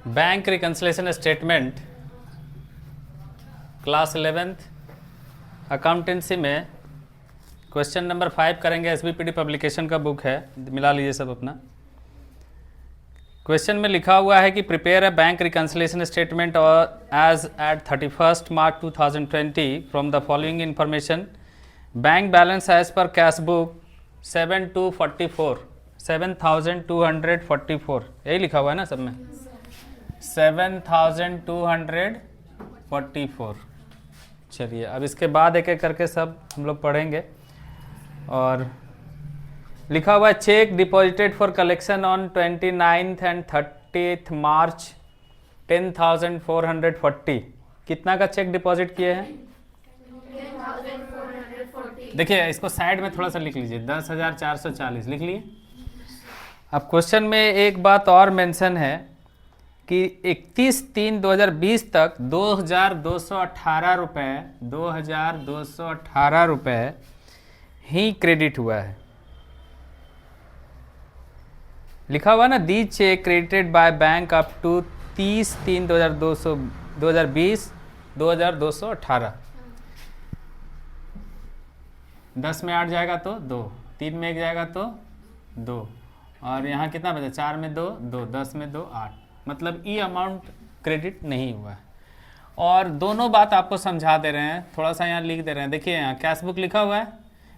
Bank reconciliation statement class 11th accountancy में question number 5 करेंगे। एसबीपीडी publication का बुक है, मिला लीजिए सब अपना। क्वेश्चन में लिखा हुआ है कि prepare a bank reconciliation statement और as at 31 March 2020 from the following information. Bank balance as per cash book 7,244, यही लिखा हुआ है ना सब में, 7,244। चलिए अब इसके बाद एक एक करके सब हम लोग पढ़ेंगे। और लिखा हुआ है check deposited for collection on 29th and 30th मार्च 10,440। कितना का चेक डिपॉजिट किए हैं? 10,440। देखिए इसको साइड में थोड़ा सा लिख लीजिए, 10,440 लिख लिए। अब क्वेश्चन में एक बात और मेंशन है कि 31/3/2020 तक 2,218 रुपये ही क्रेडिट हुआ है। लिखा हुआ ना, the cheque credited by bank up to 30/3/2020 2,218। 10 में 8 जाएगा तो 2, 3 में 1 जाएगा तो 2, और यहाँ कितना बचा? 4 में 2, 2, 10 में 2, 8। मतलब ये अमाउंट क्रेडिट नहीं हुआ है। और दोनों बात आपको समझा दे रहे हैं, थोड़ा सा यहाँ लिख दे रहे हैं। देखिए यहाँ कैश बुक लिखा हुआ है,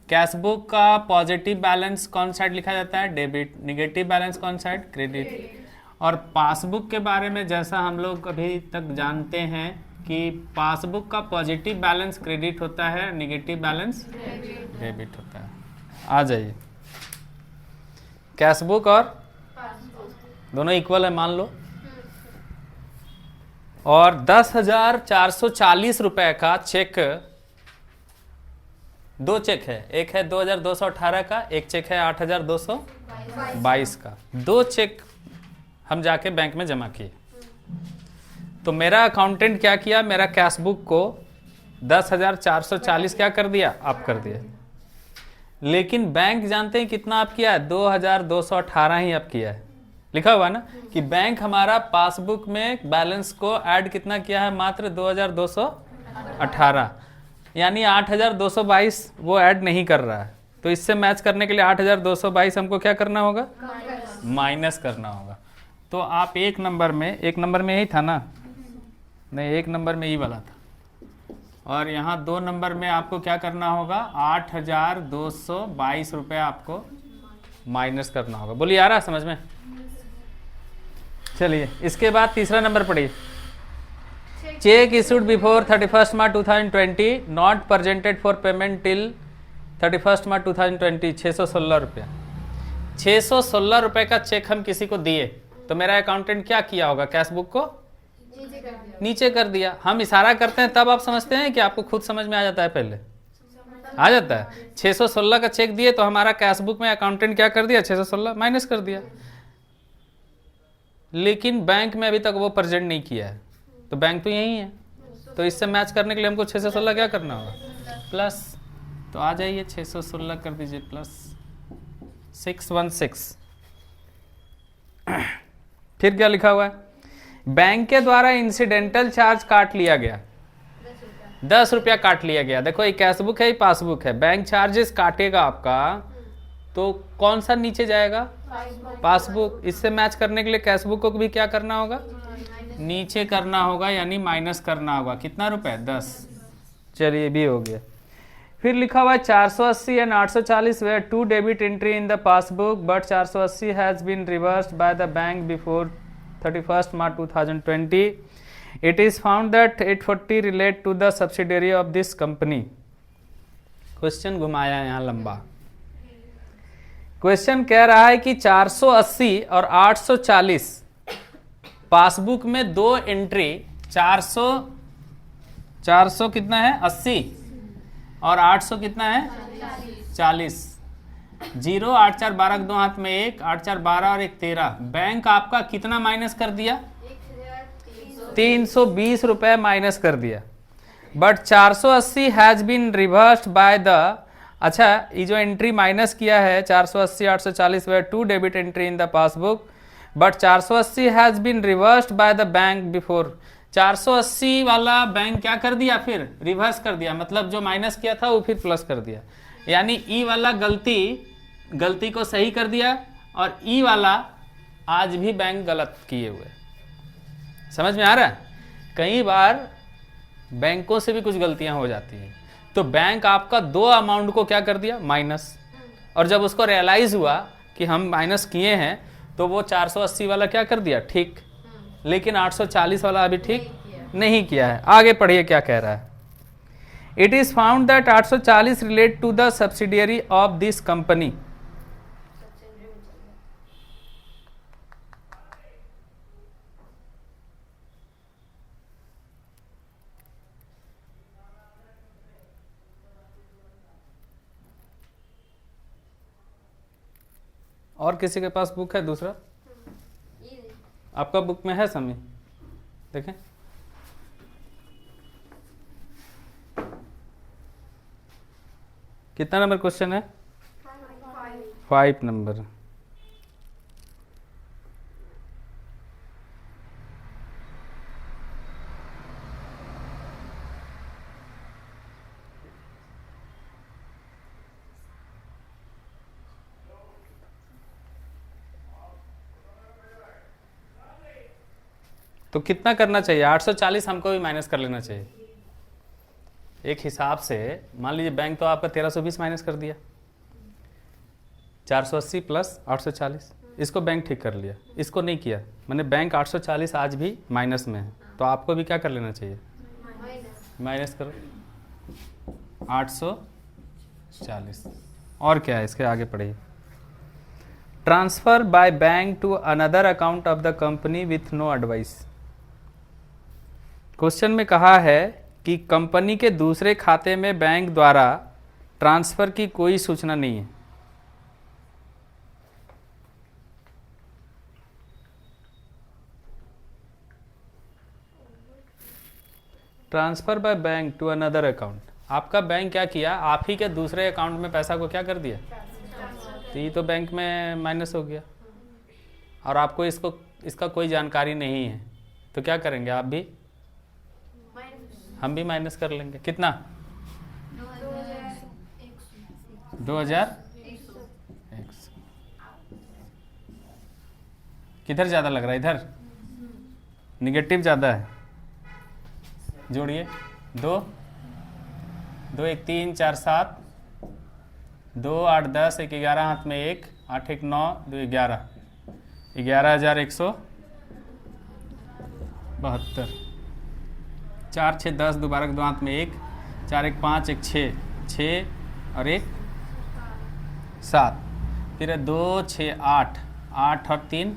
कैश बुक का पॉजिटिव बैलेंस कौन साइड लिखा जाता है? डेबिट। निगेटिव बैलेंस कौन साइड? क्रेडिट। और पासबुक के बारे में जैसा हम लोग अभी तक जानते हैं कि पासबुक का पॉजिटिव बैलेंस क्रेडिट होता है, निगेटिव बैलेंस डेबिट होता है। आ जाइए, कैश बुक और दोनों इक्वल है मान लो। और 10,440 रुपए का चेक, दो चेक है, एक है 2,218 का, एक चेक है 8,222 का। दो चेक हम जाके बैंक में जमा किए। तो मेरा अकाउंटेंट क्या किया, मेरा कैश बुक को 10,440 क्या कर दिया? आप कर दिया। लेकिन बैंक जानते हैं कितना आप किया है? 2,218 ही आप किया है। लिखा हुआ ना कि बैंक हमारा पासबुक में बैलेंस को ऐड कितना किया है? मात्र 2,218, यानी 8,222 वो ऐड नहीं कर रहा है। तो इससे मैच करने के लिए 8,222 हमको क्या करना होगा? माइनस करना होगा। तो आप एक नंबर में यही था ना? नहीं, एक नंबर में ही वाला था। और यहाँ 2 नंबर में आपको क्या करना होगा? 8,222 रुपये आपको माइनस करना होगा। बोलिए आ रहा समझ में? चलिए इसके बाद तीसरा नंबर पढ़िए। Check issued before 31 March 2020 not presented for payment till 31 March 2020 616 रुपया। 616 रुपये का चेक हम किसी को दिए तो मेरा अकाउंटेंट क्या किया होगा? कैश बुक को नीचे कर दिया। हम इशारा करते हैं तब आप समझते हैं कि आपको खुद समझ में आ जाता है? पहले आ जाता है। 616 का चेक दिए तो हमारा कैश बुक में अकाउंटेंट क्या कर दिया? 616 माइनस कर दिया। लेकिन बैंक में अभी तक वो प्रेजेंट नहीं किया है, तो बैंक तो यही है। तो इससे मैच करने के लिए हमको 616 क्या करना होगा? प्लस। तो आ जाइए 616 कर दीजिए प्लस 616। फिर क्या लिखा हुआ है? बैंक के द्वारा इंसिडेंटल चार्ज काट लिया गया, 10 रुपया काट लिया गया। देखो ये कैश बुक है, ये पासबुक है। बैंक चार्जेस काटेगा आपका तो कौन सा नीचे जाएगा? पासबुक। इससे मैच करने के लिए कैश बुक को भी क्या करना होगा? नीचे करना होगा, यानी माइनस करना होगा। कितना रुपए? 10। चलिए भी हो गया। फिर लिखा हुआ है 480 and 840 were two debit entry in the passbook but 480 has been reversed by the bank before 31 March 2020. It is found that 840 relate to the subsidiary of this company. Question घुमाया यहाँ लंबा। क्वेश्चन कह रहा है कि 480 और 840 पासबुक में दो एंट्री, 400 कितना है? 80 और 800 कितना है? 40। 0 8 4 12 के दो हाथ में 1, 8 4 12 और 1 13। बैंक आपका कितना माइनस कर दिया? 320 रुपए माइनस कर दिया। But 480 has been reversed by the, अच्छा ये जो एंट्री माइनस किया है 480 840 were two debit entry in the passbook but 480 has been reversed by the bank before. 480 वाला बैंक क्या कर दिया, फिर रिवर्स कर दिया, मतलब जो माइनस किया था वो फिर प्लस कर दिया, यानी ई वाला गलती को सही कर दिया, और ई वाला आज भी बैंक गलत किए हुए। समझ में आ रहा है? कई बार बैंकों से भी कुछ गलतियां हो जाती हैं, तो बैंक आपका दो अमाउंट को क्या कर दिया, माइनस, और जब उसको रियलाइज हुआ कि हम माइनस किए हैं तो वो 480 वाला क्या कर दिया, ठीक, लेकिन 840 वाला अभी ठीक नहीं किया है। आगे पढ़िए क्या कह रहा है। It is found that 840 relate to the subsidiary of this company. और किसी के पास बुक है दूसरा? आपका बुक में है समी, देखें। कितना नंबर क्वेश्चन है? 5 नंबर। तो कितना करना चाहिए? 840 हमको भी माइनस कर लेना चाहिए एक हिसाब से। मान लीजिए बैंक तो आपका 1320 माइनस कर दिया, 480 प्लस 840, इसको बैंक ठीक कर लिया, इसको नहीं किया, मैंने बैंक 840 आज भी माइनस में है, तो आपको भी क्या कर लेना चाहिए, माइनस करो 840। और क्या है इसके आगे पढ़िए। Transfer by bank to another account of the company with no advice. Question में कहा है कि कंपनी के दूसरे खाते में बैंक द्वारा ट्रांसफर की कोई सूचना नहीं है। Transfer by bank to another account, आपका बैंक क्या किया, आप ही के दूसरे अकाउंट में पैसा को क्या कर दिया, तो ये तो बैंक में माइनस हो गया, और आपको इसका कोई जानकारी नहीं है, तो क्या करेंगे आप भी, हम भी माइनस कर लेंगे। कितना, 2100। किधर ज़्यादा लग रहा है, इधर निगेटिव ज़्यादा है, जोड़िए 2 2 1 3 4 7 2 8 10 1 11 हाथ में 1 8 1 9 2 11 11,172 4 6 10 दोबारा 2 हाथ में 1 4 1 5 1 6 6 और 1 7, फिर 2 6 8 8 और 3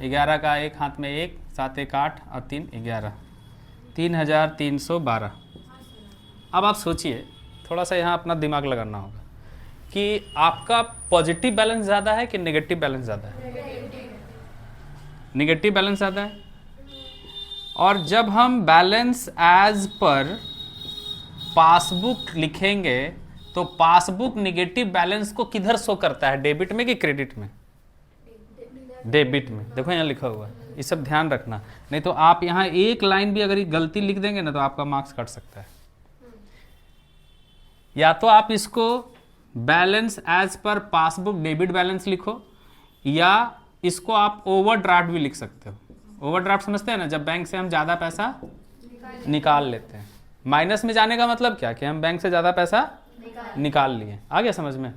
11 का 1 हाथ में 1 7 1 8 और 3 11 3,312। अब आप सोचिए, थोड़ा सा यहाँ अपना दिमाग लगाना होगा कि आपका पॉजिटिव बैलेंस ज़्यादा है कि नेगेटिव बैलेंस ज़्यादा है? नेगेटिव बैलेंस ज़्यादा है। और जब हम बैलेंस एज पर पासबुक लिखेंगे तो पासबुक नेगेटिव बैलेंस को किधर शो करता है, डेबिट में कि क्रेडिट में? डेबिट में। देखो यहाँ लिखा हुआ है, ये सब ध्यान रखना, नहीं तो आप यहाँ एक लाइन भी अगर ये गलती लिख देंगे ना तो आपका मार्क्स कट सकता है। या तो आप इसको balance as per passbook debit balance लिखो, या इसको आप ओवरड्राफ्ट भी लिख सकते हो। ओवरड्राफ्ट समझते हैं ना, जब बैंक से हम ज़्यादा पैसा निकाल लेते हैं। माइनस में जाने का मतलब क्या, कि हम बैंक से ज़्यादा पैसा निकाल लिए। आ गया समझ में?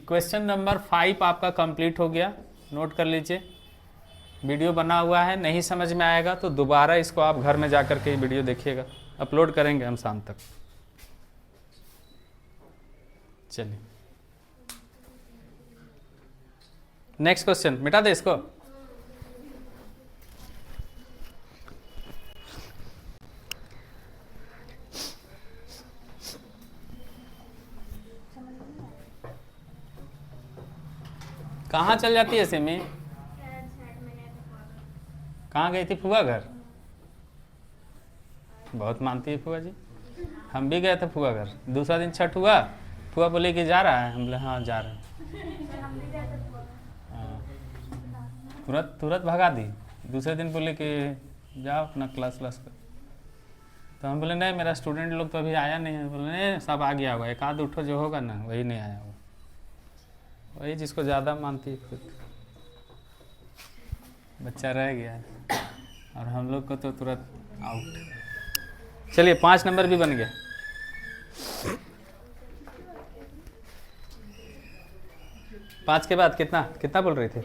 क्वेश्चन नंबर 5 आपका कंप्लीट हो गया, नोट कर लीजिए। वीडियो बना हुआ है, नहीं समझ में आएगा तो दोबारा इसको आप घर में जा कर के वीडियो देखिएगा, अपलोड करेंगे हम शाम तक। चलिए नेक्स्ट क्वेश्चन, मिटा दे इसको। कहाँ चल जाती है सिमी? कहाँ गई थी फुआ घर? बहुत मानती है फुआ जी। हम भी गए थे फुआ घर, दूसरा दिन छठ हुआ, फुआ बोले कि जा रहा है, हम बोले हाँ जा रहे हैं। तुरंत तुरंत भगा दी। दूसरे दिन बोले कि जाओ अपना क्लास कर। तो हम बोले नहीं, मेरा स्टूडेंट लोग तो अभी आया नहीं है। बोले नहीं, सब आ गया होगा, एक आध उठो जो होगा ना वही नहीं आया होगा। वही जिसको ज़्यादा मानती है खुद, बच्चा रह गया है, और हम लोग को तो तुरंत आउट। चलिए 5 नंबर भी बन गया। पाँच के बाद कितना कितना बोल रहे थे?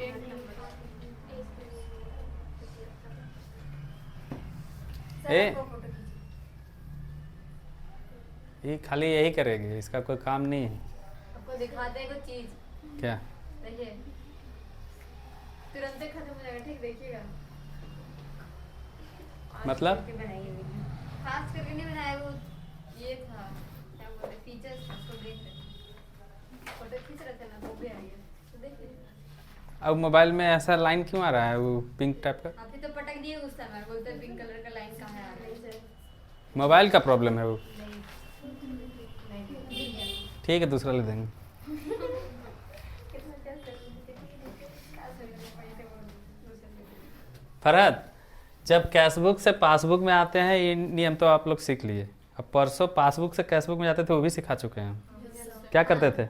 ये खाली यही करेगी, इसका कोई काम नहीं है। आपको दिखाते हैं कुछ चीज। क्या? देखिए तुरंत खत्म हो जाएगा, ठीक देखिएगा। मतलब खास करके नहीं बनाया, वो ये था क्या बोलते फीचर्स, उसको देख रहे फोटो खींच रहे थे ना, वो भी आ गया तो देखिए। अब मोबाइल में ऐसा लाइन क्यों आ रहा है, वो पिंक टाइप का? अभी तो पटक दिए उस समय, बोलते पिंक कलर का लाइन कहाँ आ रहा है। मोबाइल का प्रॉब्लम है वो। नहीं ठीक है, दूसरा ले देंगे। फरहद, जब कैशबुक से पासबुक में आते हैं ये नियम तो आप लोग सीख लिए। अब परसों पासबुक से कैशबुक में जाते थे वो भी सिखा चुके हैं। क्या करते थे?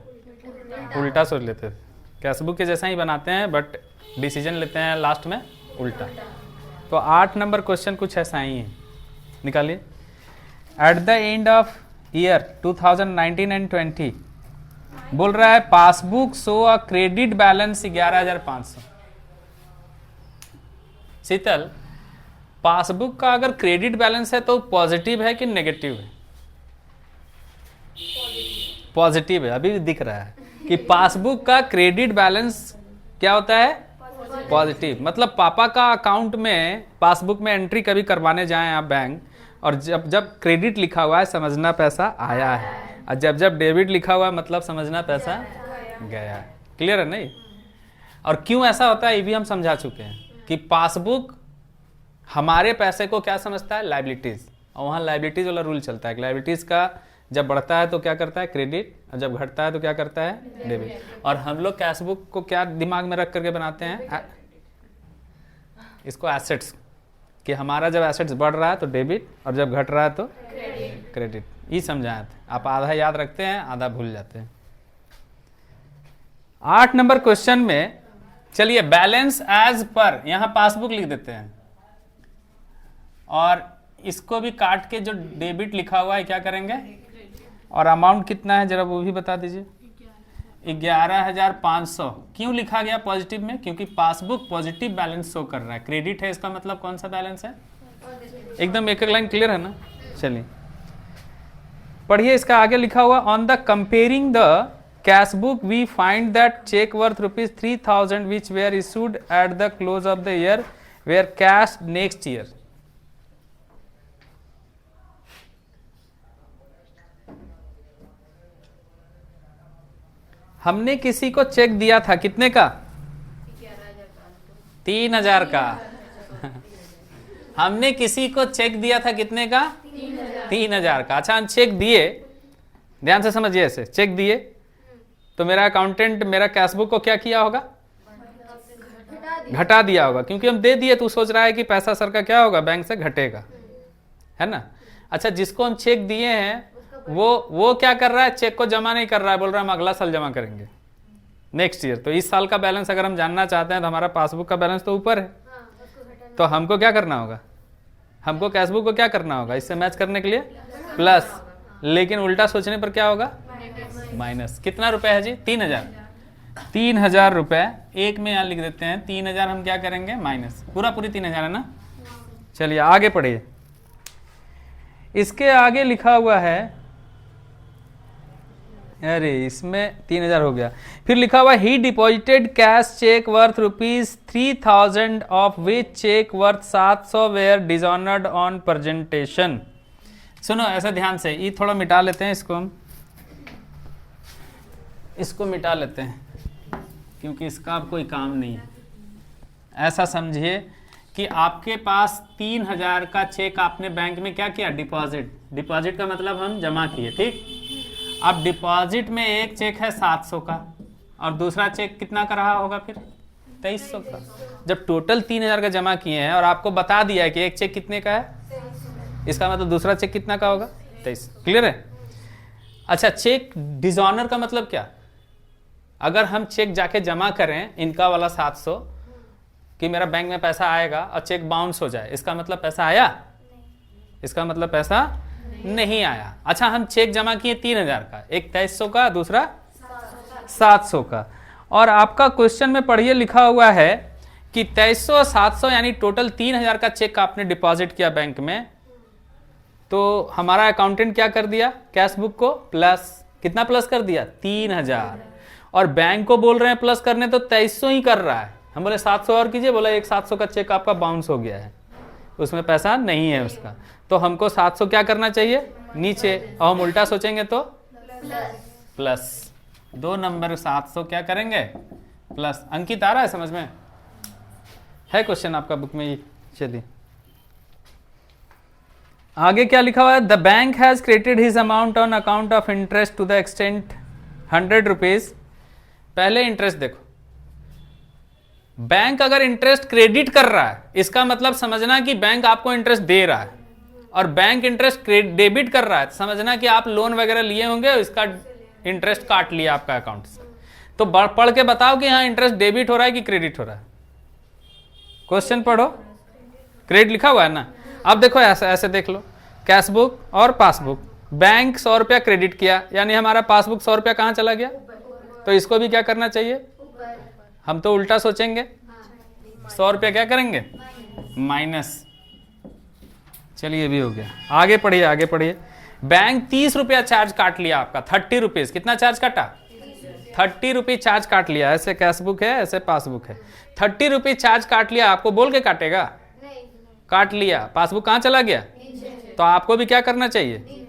उल्टा सोच लेते थे। कैशबुक के जैसा ही बनाते हैं बट डिसीजन लेते हैं लास्ट में उल्टा। तो 8 नंबर क्वेश्चन कुछ ऐसा ही है, निकालिए। At the end of year 2019 and 20 बोल रहा है passbook show a credit balance 11,500। Sheetal, passbook का अगर क्रेडिट बैलेंस है तो पॉजिटिव है कि नेगेटिव है? पॉजिटिव है। अभी भी दिख रहा है कि पासबुक का क्रेडिट बैलेंस क्या होता है? पॉजिटिव। मतलब पापा का अकाउंट में पासबुक में एंट्री कभी करवाने जाएं आप बैंक, और जब जब क्रेडिट लिखा हुआ है समझना पैसा आया है, और जब जब डेबिट लिखा हुआ है मतलब समझना पैसा गया है। क्लियर है नहीं? और क्यों ऐसा होता है ये भी हम समझा चुके हैं कि पासबुक हमारे पैसे को क्या समझता है? लायबिलिटीज। और वहाँ लायबिलिटीज वाला रूल चलता है। लायबिलिटीज का जब बढ़ता है तो क्या करता है? क्रेडिट, और जब घटता है तो क्या करता है? डेबिट। और हम लोग कैशबुक को क्या दिमाग में रख करके बनाते हैं? इसको एसेट्स, कि हमारा जब एसेट्स बढ़ रहा है तो डेबिट, और जब घट रहा है तो क्रेडिट। ये समझाए थे। आप आधा याद रखते हैं, आधा भूल जाते हैं। 8 नंबर क्वेश्चन में चलिए बैलेंस एज पर, यहां पासबुक लिख देते हैं, और इसको भी काट के जो डेबिट लिखा हुआ है क्या करेंगे? और अमाउंट कितना है जरा वो भी बता दीजिए। 11,500। क्यों लिखा गया पॉजिटिव में? क्योंकि पासबुक पॉजिटिव बैलेंस शो कर रहा है। क्रेडिट है, इसका मतलब कौन सा बैलेंस है? एकदम एक एक लाइन क्लियर है ना? चलिए पढ़िए, इसका आगे लिखा हुआ on the comparing the cashbook we find that cheque worth ₹3,000 which were issued at the close of the year were cash next year. हमने किसी को चेक दिया था कितने का? 3,000 का। हमने किसी को चेक दिया था कितने का? 3,000 का। अच्छा, हम चेक दिए, ध्यान से समझिए, ऐसे चेक दिए तो मेरा अकाउंटेंट मेरा कैशबुक को क्या किया होगा? घटा दिया होगा, क्योंकि हम दे दिए तो सोच रहा है कि पैसा सर का क्या होगा? बैंक से घटेगा, है ना? अच्छा, जिसको हम चेक दिए हैं वो क्या कर रहा है? चेक को जमा नहीं कर रहा है, बोल रहा है हम अगला साल जमा करेंगे, नेक्स्ट ईयर। तो इस साल का बैलेंस अगर हम जानना चाहते हैं तो हमारा पासबुक का बैलेंस तो ऊपर है, तो हमको क्या करना होगा? हमको कैशबुक को क्या करना होगा? इससे मैच करने के लिए प्लस, लेकिन उल्टा सोचने पर क्या होगा? माइनस। कितना रुपए है जी? 3,000। 3,000 रुपए एक में यहाँ लिख देते हैं। 3,000 हम क्या करेंगे? माइनस। पूरी 3,000 है ना? चलिए आगे पढ़िए। इसके आगे लिखा हुआ है, अरे इसमें 3,000 हो गया। फिर लिखा हुआ ही deposited cash cheque worth ₹3,000 of which cheque worth 700 were dishonoured on presentation. सुनो ऐसा ध्यान से, ये थोड़ा मिटा लेते हैं, इसको मिटा लेते हैं क्योंकि इसका अब कोई काम नहीं है। ऐसा समझिए कि आपके पास 3,000 का चेक आपने बैंक में क्या किया? डिपॉजिट का मतलब हम जमा किए, ठीक। अब डिपॉजिट में एक चेक है 700 का, और दूसरा चेक कितना का रहा होगा? फिर 2300 का। जब टोटल 3000 का जमा किए हैं और आपको बता दिया है कि एक चेक कितने का है, इसका मतलब दूसरा चेक कितना का होगा, 23। क्लियर है? अच्छा, चेक डिसऑनर का मतलब क्या? अगर हम चेक जाके जमा करें इनका वाला 700 कि मेरा बैंक में पैसा आएगा और चेक बाउंस हो जाए, इसका मतलब पैसा आया? इसका मतलब पैसा नहीं आया। अच्छा, हम चेक जमा किए 3000 का, एक 2300 का, दूसरा 700 का, और आपका क्वेश्चन में पढ़िए लिखा हुआ है कि 2300 और 700 यानी टोटल 3000 का चेक आपने डिपॉजिट किया बैंक में, तो हमारा अकाउंटेंट क्या कर दिया, कैश बुक को प्लस, कितना प्लस कर दिया, 3000, और बैंक को बोल रहे हैं प्लस करने, तो 2300 ही कर रहा है। हम बोले 700 और कीजिए, बोला एक 700 का चेक आपका बाउंस हो गया है, उसमें पैसा नहीं है उसका, तो हमको 700 क्या करना चाहिए, नीचे, और हम उल्टा सोचेंगे तो प्लस 2 नंबर 700 क्या करेंगे, प्लस। अंकित आ रहा है समझ में? है क्वेश्चन आपका बुक में ये? चलिए आगे क्या लिखा हुआ है, the bank has credited his amount on account of interest to the extent 100 rupees. पहले इंटरेस्ट देखो, बैंक अगर इंटरेस्ट क्रेडिट कर रहा है, इसका मतलब समझना कि बैंक आपको इंटरेस्ट दे रहा है, और बैंक इंटरेस्ट डेबिट कर रहा है, समझना कि आप लोन वगैरह लिए होंगे, इसका इंटरेस्ट काट लिया आपका अकाउंट से। तो पढ़ के बताओ कि यहाँ इंटरेस्ट डेबिट हो रहा है कि क्रेडिट हो रहा है। क्वेश्चन पढ़ो, क्रेडिट लिखा हुआ है ना। अब देखो ऐसे ऐसे देख लो, कैश बुक और पासबुक, बैंक 100 रुपया क्रेडिट किया, यानी हमारा पासबुक 100 रुपया कहाँ चला गया, तो इसको भी क्या करना चाहिए, हम तो उल्टा सोचेंगे, 100 रुपया क्या करेंगे, माइनस। चलिए ये भी हो गया। आगे पढ़िए, आगे पढ़िए। बैंक 30 रुपया चार्ज काट लिया आपका, 30 रुपीज, कितना चार्ज काटा, 30 रुपीज चार्ज काट लिया। ऐसे कैश बुक है, ऐसे पासबुक है, 30 रुपीज चार्ज काट लिया, आपको बोल के काटेगा, काट लिया, पासबुक कहाँ चला गया, तो आपको भी क्या करना चाहिए,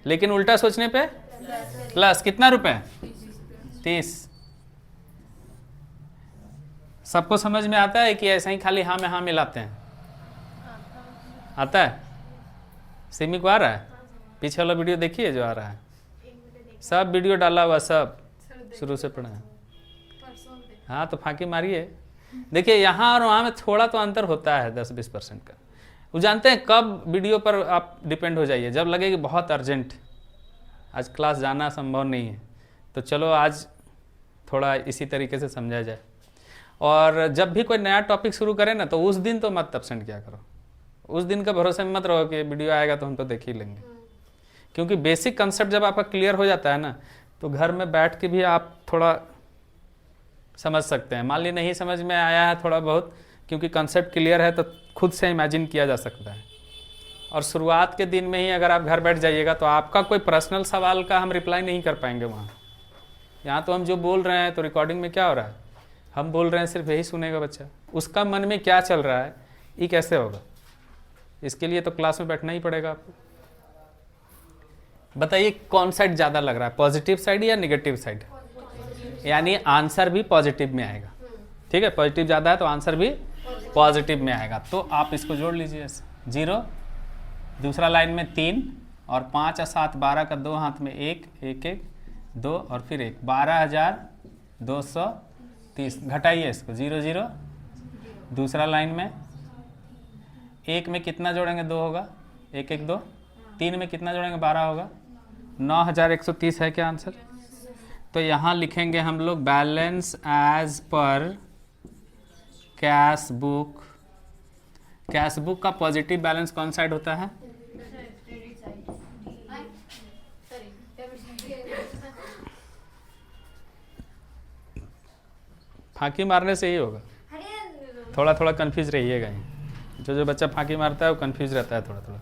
लेकिन उल्टा सोचने पे प्लस, कितना रुपए, 30। सबको समझ में आता है कि ऐसा ही खाली हाँ में हाँ मिलाते हैं, आता है? सिमी को आ रहा है? पीछे वाला वीडियो देखिए जो आ रहा है, सब वीडियो डाला हुआ, सब शुरू से पढ़ा है। हाँ तो फांकी मारिए, देखिए यहाँ और वहाँ में थोड़ा तो अंतर होता है 10-20% का। वो जानते हैं कब वीडियो पर आप डिपेंड हो जाइए, जब लगे कि बहुत अर्जेंट, आज क्लास जाना संभव नहीं है, तो चलो आज थोड़ा इसी तरीके से समझा जाए। और जब भी कोई नया टॉपिक शुरू करें ना, तो उस दिन तो मत एब्सेंट किया करो, उस दिन का भरोसे में मत रहो कि वीडियो आएगा तो हम तो देख ही लेंगे, क्योंकि बेसिक कंसेप्ट जब आपका क्लियर हो जाता है ना, तो घर में बैठ के भी आप थोड़ा समझ सकते हैं। मान ली नहीं समझ में आया है थोड़ा बहुत, क्योंकि कंसेप्ट क्लियर है तो खुद से इमेजिन किया जा सकता है। और शुरुआत के दिन में ही अगर आप घर बैठ जाइएगा तो आपका कोई पर्सनल सवाल का हम रिप्लाई नहीं कर पाएंगे वहाँ। यहाँ तो हम जो बोल रहे हैं तो रिकॉर्डिंग में क्या हो रहा है, हम बोल रहे हैं, सिर्फ यही सुनेगा बच्चा, उसका मन में क्या चल रहा है ये कैसे होगा, इसके लिए तो क्लास में बैठना ही पड़ेगा आपको। बताइए कौन साइड ज़्यादा लग रहा है, पॉजिटिव साइड या नेगेटिव साइड, यानी आंसर भी पॉजिटिव में आएगा। ठीक है, पॉजिटिव ज़्यादा है तो आंसर भी पॉजिटिव में आएगा। तो आप इसको जोड़ लीजिए, 0, दूसरा लाइन में 3 और 5 और 7 12 का 2 हाथ में 1 1 1 2 और फिर 1, 12,230। घटाइए इसको, 0 0, दूसरा लाइन में 1 में कितना जोड़ेंगे, 2 होगा, 1 1 2, 3 में कितना जोड़ेंगे, 12 होगा, 9,130 है क्या आंसर। तो यहाँ लिखेंगे हम लोग balance as per cash book. Cash book का पॉजिटिव बैलेंस कौन साइड होता है, फांकी मारने से ही होगा। थोड़ा थोड़ा कंफ्यूज रहिएगा, जो बच्चा फांकी मारता है वो कंफ्यूज रहता है थोड़ा थोड़ा।